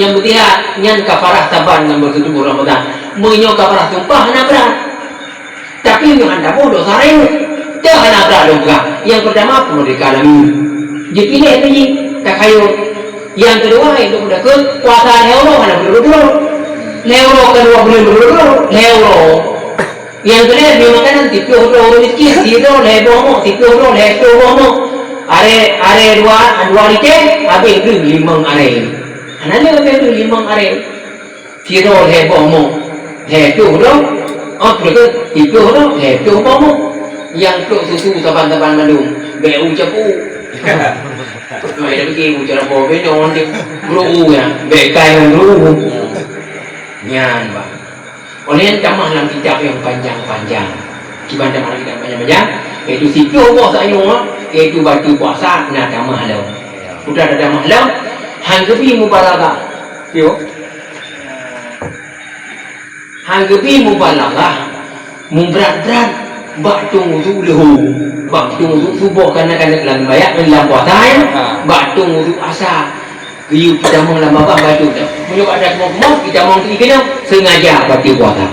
[SPEAKER 1] Yang mutihan, yang kafarah saban dengan bersetubuh Ramadan. Menyo kafarah tumpah na berat. Tapi yang anda bodoh sareng. Jangan ada doa. Yang pertama kemerdekaan alami. Dia pilih lagi tak kayu. Yang kedua itu sudah ke kuasa leuro mana berdua. Leuro kedua boleh berdua. Leuro. Yang kedua dia makanan tipu orang miskin. Tipu lebomo, tipu lebomo. Are dua licin. Habis itu limang are. Anaknya habis itu limang are. Tipu lebomo. Lepo dong. Oh betul. Tipu dong. Lepo bomo. Yang tu susu taban-taban mandung. Beu capu. Mai dah pergi ujar apa benyon dia bro ya bekai bro nyan ba oleh camah dalam kitab yang panjang-panjang kiban dalam kitab panjang-panjang itu sipio boh sayo itu batu puasa nak camah lau sudah ada camah lau hanggebi mubalagah yo hanggebi mubalagah memberat-berat batu wudu lehu batu wudu subuh karena dalam bayat dalam puasa ya batu wudu asa kiu kita mau lama batu dah menyok ada mau kita mau kena sengaja batu puasa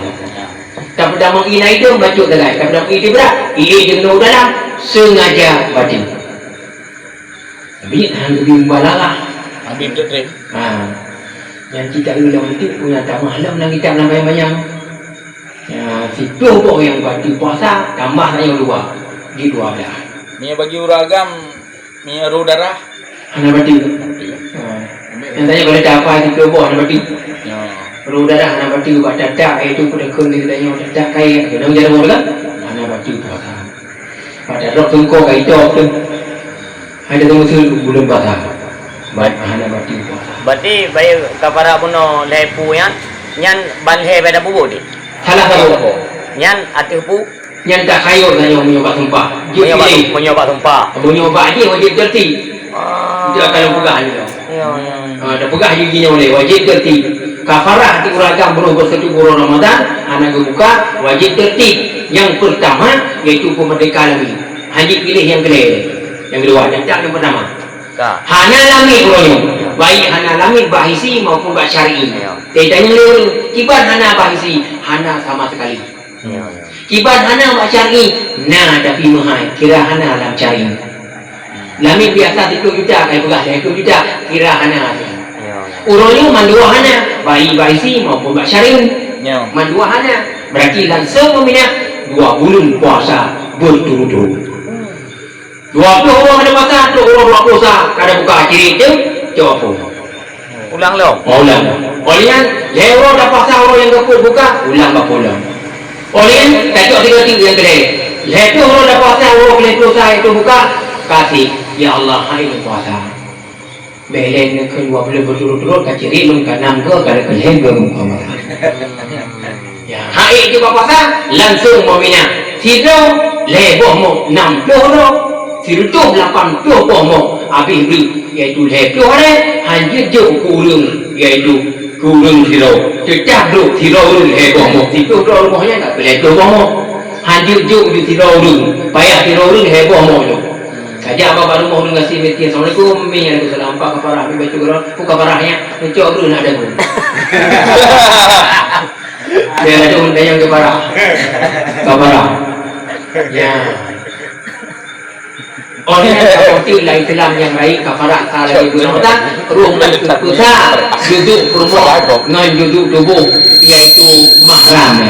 [SPEAKER 1] tapi dah mau ina itu batu dah tapi dah itu berat ini dengan dalam sengaja batu tapi hang lebih balalah
[SPEAKER 2] Habib tu trip.
[SPEAKER 1] yang kita ulang itu punya tak malam nang kita namanya banyak. Situ pun yang bagi puasa tambah yang dua di 12.
[SPEAKER 2] Mia bagi uragam, mia roh darah.
[SPEAKER 1] Anak bati. Yang tanya boleh dapat situ pun anak bati. Roh darah anak bati buat dadak itu pada kun dia tanya dadak kai kena jalan bola. Anak bati puasa. Pada rok tungko kai jok tu. Ada tunggu sebelum puasa. Baik anak bati puasa.
[SPEAKER 3] Berarti bayi kapara puno lepu yan banhe pada bubu di.
[SPEAKER 1] Salah satu.
[SPEAKER 3] Yan ati pu
[SPEAKER 1] Yang tak kaya tanya menyobat sumpah.
[SPEAKER 3] menyobat sumpah.
[SPEAKER 1] Menyobat je wajib tertib. Dia kalau pegah je. Dah pegah giginya boleh wajib tertib. Kafarah di uragam belum bersetubuh Ramadan, anak buka wajib tertib. Yang pertama yaitu kemerdekaan alami. Haji pilih yang kedua. Yang kedua, yang pertama. Hana lami urangnya. Baik hana lami bahisi maupun bak syar'i. Tanya leu kibat hana bahisi, hana sama sekali. Kibat hana bak syar'i, nah tapi mahal. Kira hana dalam syar'i. Lami biasa 10 juta, kai pegah 10 juta, kira hana. Urangnya mandua hana, baik bahisi maupun bak syar'i. Mandua hana, berarti langsung meminat 2 bulan puasa berturut-turut. 20 orang ada puasa, 20 orang puasa. Kada buka kiri itu, jawab.
[SPEAKER 3] Ulang lo.
[SPEAKER 1] Ulang. Olian, lewo dah puasa orang yang keput buka, ulang bapa ulang. Olian, tajuk 3 yang kedai. Lepas orang dah puasa orang boleh puasa itu buka, kasih. Ya Allah, hari ini puasa. Belen kedua boleh berturut-turut, kaciri lum kanam ke, kada kelih ke muka mata. Ya, hari itu puasa, langsung meminat. Tidak, leboh mu 60 orang. Sirutuh 80 pomo habis beri iaitu lepo hari hanya jauh kurung iaitu kurung siro cecah duk siro urung lepo mo situ rumahnya tak boleh lepo mo hanya jauh di siro urung payah siro urung lepo mo tu saja apa baru mau ngasih meti assalamualaikum minyak itu salam pak kafarah baca Quran buka kafarahnya mencoba urung nak ada pun dia ada pun yang kafarah ya. Oleh seperti lain Islam yang baik kafarah salah ibu Ramadan rumah besar duduk rumah dengan duduk tubuh iaitu mahram.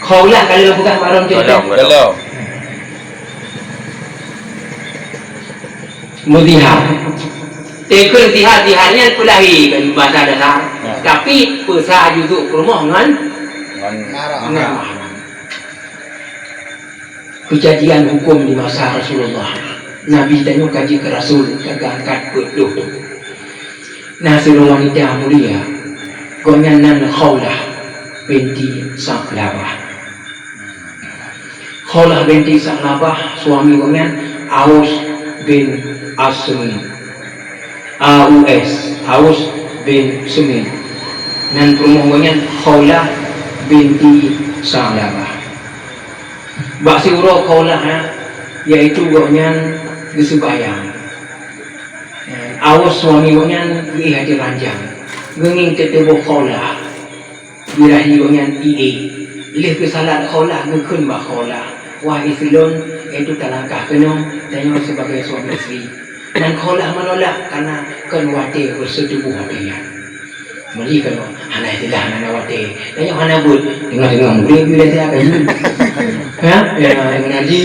[SPEAKER 1] Kau lah kalau bukan mahram je. Mudihah. Tekun tiharnya pulahi kan bahasa dasar. Tapi besar duduk rumah dengan mahram. Kejadian hukum di masa Rasulullah. Nabi tanya kaji ke Rasul, kagak angkat peduh. Nah, seorang wanita mulia, gonyanan khawlah. binti Sa'labah. Khawlah binti Sa'labah suami orangnya Aus bin Asmi. Aus bin Sumi. Dan perempuannya Khawlah binti Sa'labah. Baksi urut Khawlah yaitu orangnya kesubayang. Aus suami orangnya hadir ranjang. Genging tetebo Khawlah. Birahi orangnya Leh kesalat Khawlah ngekun ba Khawlah. Wah isilon itu talangkah kenong tanya sebagai suami isteri. Dan Khawlah menolak karena kan wate bersetubuh watenya. Mari kan hana itulah hana wate. Tanya hana bud dengar murid bila saya akan. Ya ngaji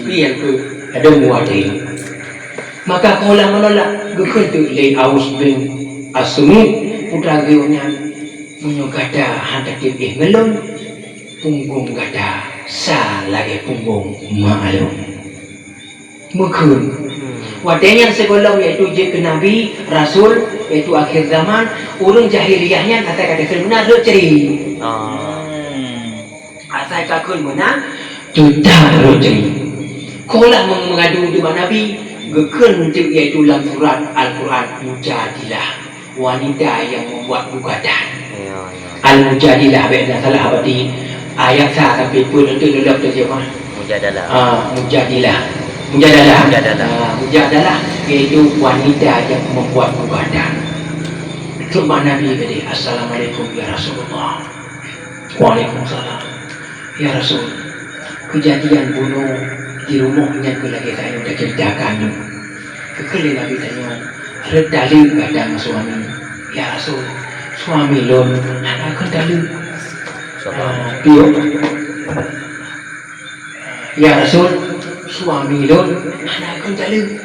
[SPEAKER 1] pian tu ada wate. Maka Khawlah menolak gekun tu le Aus bin Asmi putra geonya menyogada hantar tibih ngelon punggung gada sa lagi punggung ma'alum mekun wadanya segolong yaitu je Nabi Rasul yaitu akhir zaman urang jahiliyahnya kata-kata benar lo ceri asal kakun benar juta lo ceri Khawlah mengadu di Nabi gekun yaitu dalam surat Al-Quran Mujadilah wanita yang membuat gugatan Al-Mujadilah baiklah salah abadi ayat sah sampai pun untuk nolak tu siapa?
[SPEAKER 3] Mujadalah.
[SPEAKER 1] Mujadalah iaitu wanita yang membuat gugatan. Cuma Nabi kata, Assalamualaikum ya Rasulullah. Waalaikumsalam. Ya Rasul, kejadian bunuh di rumahnya ke lagi saya dah ceritakan. Kekali Nabi tanya, redali gadang suami. Ya Rasul, suami lon anak kedali. Pio. Ya Rasul, suami lon anak kedali.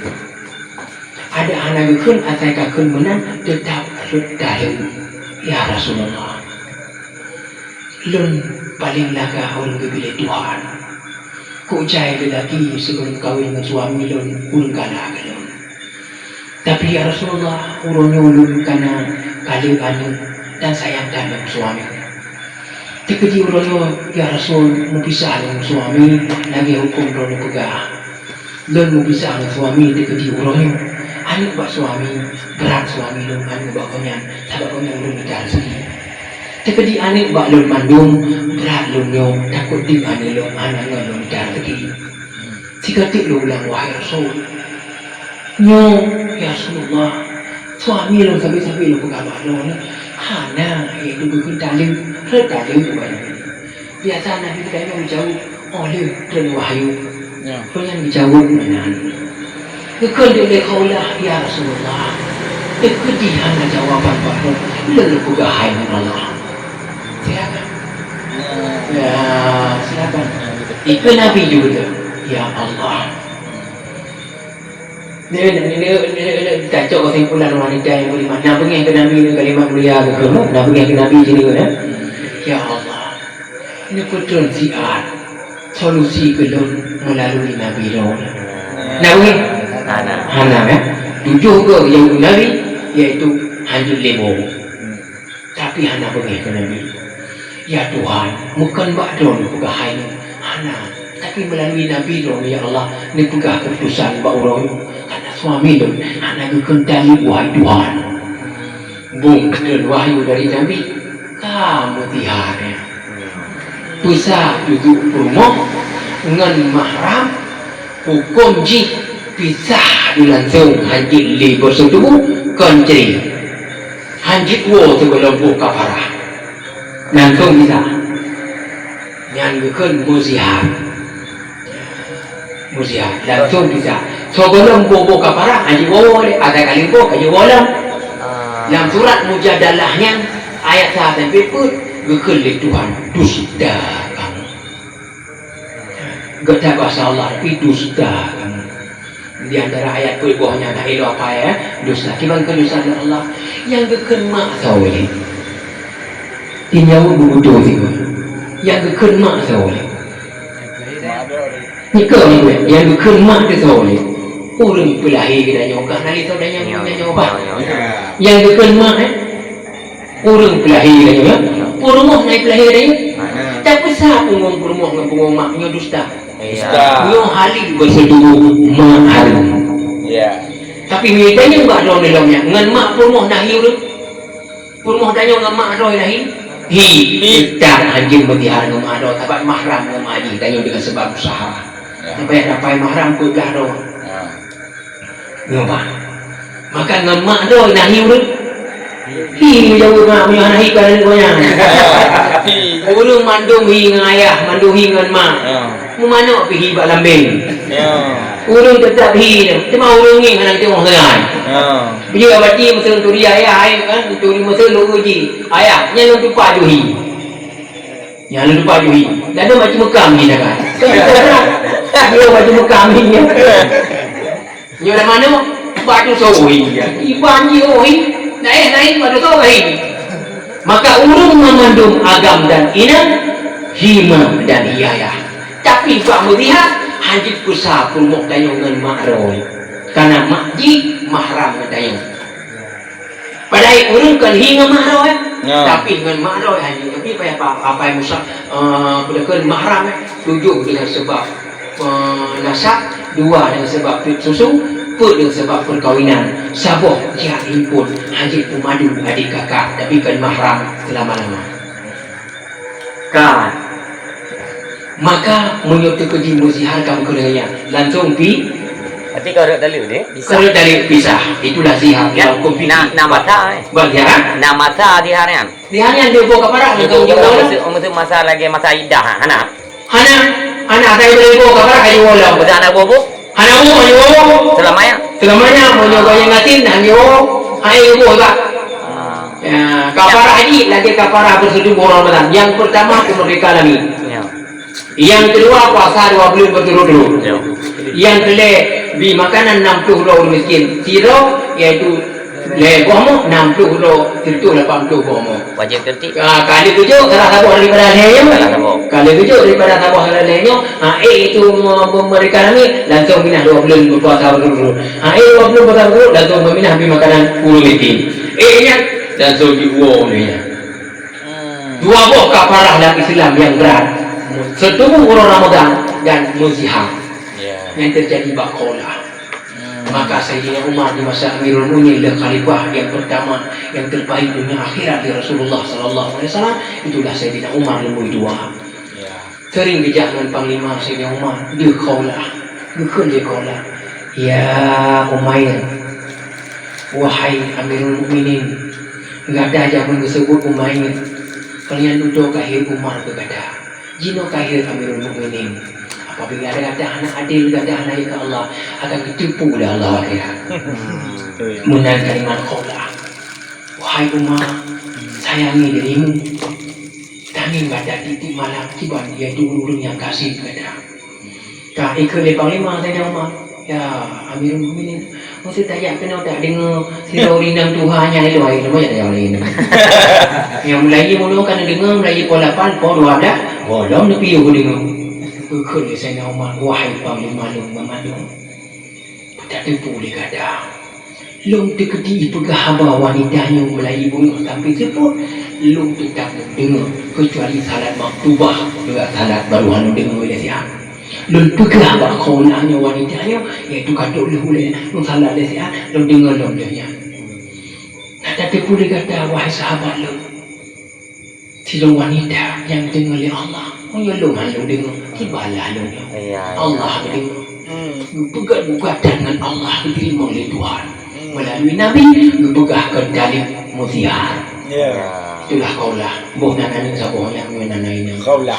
[SPEAKER 1] Ada anak kun atau kakun menang tetap redali. Ya Rasulullah, lon paling laga orang kebila Tuhan. Kau jaya lelaki sebelum kahwin dengan suami lon urang kalah lon. Tapi ya Rasulullah, urangnya ulun karena kali anu dan sayang dengan suami. Ketika urangnya ya Rasul mau pisah dengan suami lagi hukum urangnya pegah. Dan mau pisah dengan suami ketika urangnya anak bak suami berat suami lon anu bakonnya sabak konyan lon mencari sendiri. Ketika anak bak lon mandung berat lonyo takut di anak lon anak lon mencari sendiri. Jika tidak ulang wahai Rasul. Nyo ya Rasulullah suami lo sampai lo pegawai lo ni hana itu bukan talim redali bukan biasa Nabi kita yang jauh oleh dan wahyu kau yang jauh mana kau dia Khawlah ya Rasulullah kau di hana jawaban baru lalu pegawai Allah silakan ya silakan itu Nabi juga ya Allah. Ini kacau kesimpulan wanita yang beriman. Nak pergi ke Nabi ni kalimat mulia ke mana? Nak pergi ke Nabi sini ke? Ya Allah, ini betul siar solusi kelon melalui Nabi Ron. Nak pergi? Hana ya. Tujuh ke yang Nabi iaitu hanjur lebo. Tapi hana pergi ke Nabi. Ya Tuhan, bukan bak Ron pegahai ni. Hana. Tapi melalui Nabi Ron ya Allah, ni pegah keputusan bak Ron. Suami tu anak kendali wahai Tuhan bungkul wahyu dari Nabi kamu tiharnya bisa duduk rumah dengan mahram hukum ji pisah dilangsung hanjit li bersetubuh kencing hanjit wo sebelum buka parah langsung bisa yang bukan muziah langsung bisa sebelum bobo kapara haji boleh ada kali bo haji boleh dalam surat Mujadalahnya ayat 1 sampai 4 gekeli Tuhan dusta kamu gata bahasa Allah tapi dusta kamu di antara ayat bawahnya tak elo apa ya dusta kiban dusta Allah yang gekenma sawale tinjau butuh itu yang gekenma sawale ni ke ni yang gekenma tu sawale urang pelahi kita nyoka nalito dan yang nyoba yang dikenal urang pelahi kita nyoba Purumuh naik lahir dia.
[SPEAKER 3] Ha.
[SPEAKER 1] Tak besar punggung purumuh dengan punggung maknya dusta.
[SPEAKER 3] Iya.
[SPEAKER 1] Nyo halil bersetubuh maharum.
[SPEAKER 2] Ya.
[SPEAKER 1] Tapi mitanya buat dong dalamnya. Ngan mak purumuh dah hiu tu. Purumuh dah nyo ngan mak roh dah hiu. Hi. Tak anjing bertihar dengan mak roh. Dapat mahram dengan mak haji. Tanya dengan sebab usaha. Sampai dapat mahram pun dah roh. Nyoba. Maka ngan mak roh dah hiu tu. Hi jauh mak punya anak hi kan goyang. Urung mandung hi dengan ayah, mandung hi dengan mak. Mu mana pergi bak lambing. Urung tetap hi. Cuma urung ni kan tengok sangat. Dia abati masa tu dia ayah kan, tu di masa lu uji. Ayah, nya lu tupa ju hi. Nya lu tupa ju hi. Dah ada macam Mekam ni dah kan. Dia macam Mekam ni. Nya dah mana? Batu soi. Iban ji oi. Naik pada soi. Maka urung memandung agam dan inang, hima dan hiyayah. Tapi Pak melihat hajit besar pulmuk dayung dengan makroy. Karena makji mahram dayung. Padahal urung kan hingga makroy. Tapi dengan makroy hajit. Tapi apa yang musak berdekatan mahram tujuh dengan sebab nasab, dua dengan sebab susu, dengan sebab perkahwinan. Saboh jihad himpun hajit pemadu adik kakak. Tapi kan mahram selama-lama. Kan. Maka menyutu ke di muzihar kamu keranya langsung pi.
[SPEAKER 3] Berarti kau ada dalil dia?
[SPEAKER 1] Kalau dari pisah itulah zihar.
[SPEAKER 3] Ya.
[SPEAKER 1] Kalau kopi
[SPEAKER 3] Nama sah.
[SPEAKER 1] bagian.
[SPEAKER 3] Nama sah di harian.
[SPEAKER 1] Zihar yang dia bawa kepada
[SPEAKER 3] Itu untuk masa lagi masa idah anak.
[SPEAKER 1] Anak saya boleh bawa kepada kayu walau.
[SPEAKER 3] Betul anak bobo.
[SPEAKER 1] Anak mu ayo.
[SPEAKER 3] Selamanya.
[SPEAKER 1] Selamanya mau nyoba yang ngatin ayo. Ayo bawa tak. Ya, kafarah haji lagi kafarah bersetubuh Ramadan. Yang pertama kemerdekaan lagi.
[SPEAKER 3] Ya.
[SPEAKER 1] Yang kedua puasa 2 bulan berturut-turut.
[SPEAKER 3] Ya.
[SPEAKER 1] Yang kedua bi makanan 60 orang miskin. Tiro iaitu le bomo 60 orang itu 80 bomo.
[SPEAKER 3] Wajib kerti.
[SPEAKER 1] Kali 7 salah satu daripada lainnya. Kali 7 daripada sabah lainnya. Itu mereka ni langsung minah 2 bulan berpuasa berturut-turut. 2 bulan berpuasa berturut langsung meminah bi makanan 10 miskin. Nya langsung diuang ni. Dua buah kafarah dalam Islam yang berat. Setubuh orang Ramadan dan muzihar yang terjadi bakola. Maka Sayyidina Umar di masa Amirul Mu'minin dan Khalifah yang pertama yang terbaik dunia akhirat di Rasulullah sallallahu alaihi wasallam itulah Sayyidina Umar lebih dua. Sering bijak dengan Panglima Sayyidina Umar dia kola. Dia kola. Ya Umair. Wahai Amirul Mu'minin, enggak ada zaman disebut Umair. Kalian duduk kahir Umar berkata. Jino kahir Amirul Mukminin. Apabila ada anak adil, ada anak ke Allah akan ditipu oleh Allah akhirat. Menang kalimat kholah. Wahai Umar, sayangi dirimu. Tanging pada titik malam tiba dia dulu yang kasih kepada. Tak ikut le panglima saya Umar. Ya Amirul Mukminin. Mesti tayak kena tak dengar sirori nang Tuhannya itu ai nama ya yang lain. Yang Melayu mulu kan dengar Melayu pola 8 pola ada. Bolong nepi yo dengar. Bukan saya Umar wahai panglima lu memandung. Tak tipu le kada. Long tekedi pegah haba wanitanya Melayu bunuh sampai seput. Long tetap dengar kecuali salat maktubah juga salat baruhan dengar oleh siapa. Lun pegah bak kaulahnya wanitanya iaitu kaduk lehuleh lun salat lesian lun dengar lun dia. Tapi boleh kata wahai sahabat lu sila wanita yang dengar oleh Allah punya lu malu dengar tibalah lu Allah dengar pegat bukatan dengan Allah diterima oleh Tuhan melalui Nabi pegahkan dalil muzihar. Itulah kaulah bukan anak sabah yang menanai kaulah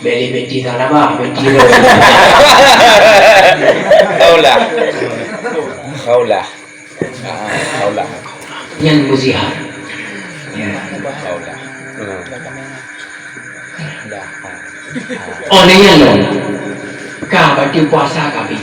[SPEAKER 1] beli beti salabah beti ro. Kaulah. Yang muzihar. Kaulah. Oh ni yang lo. Kau bagi puasa kami.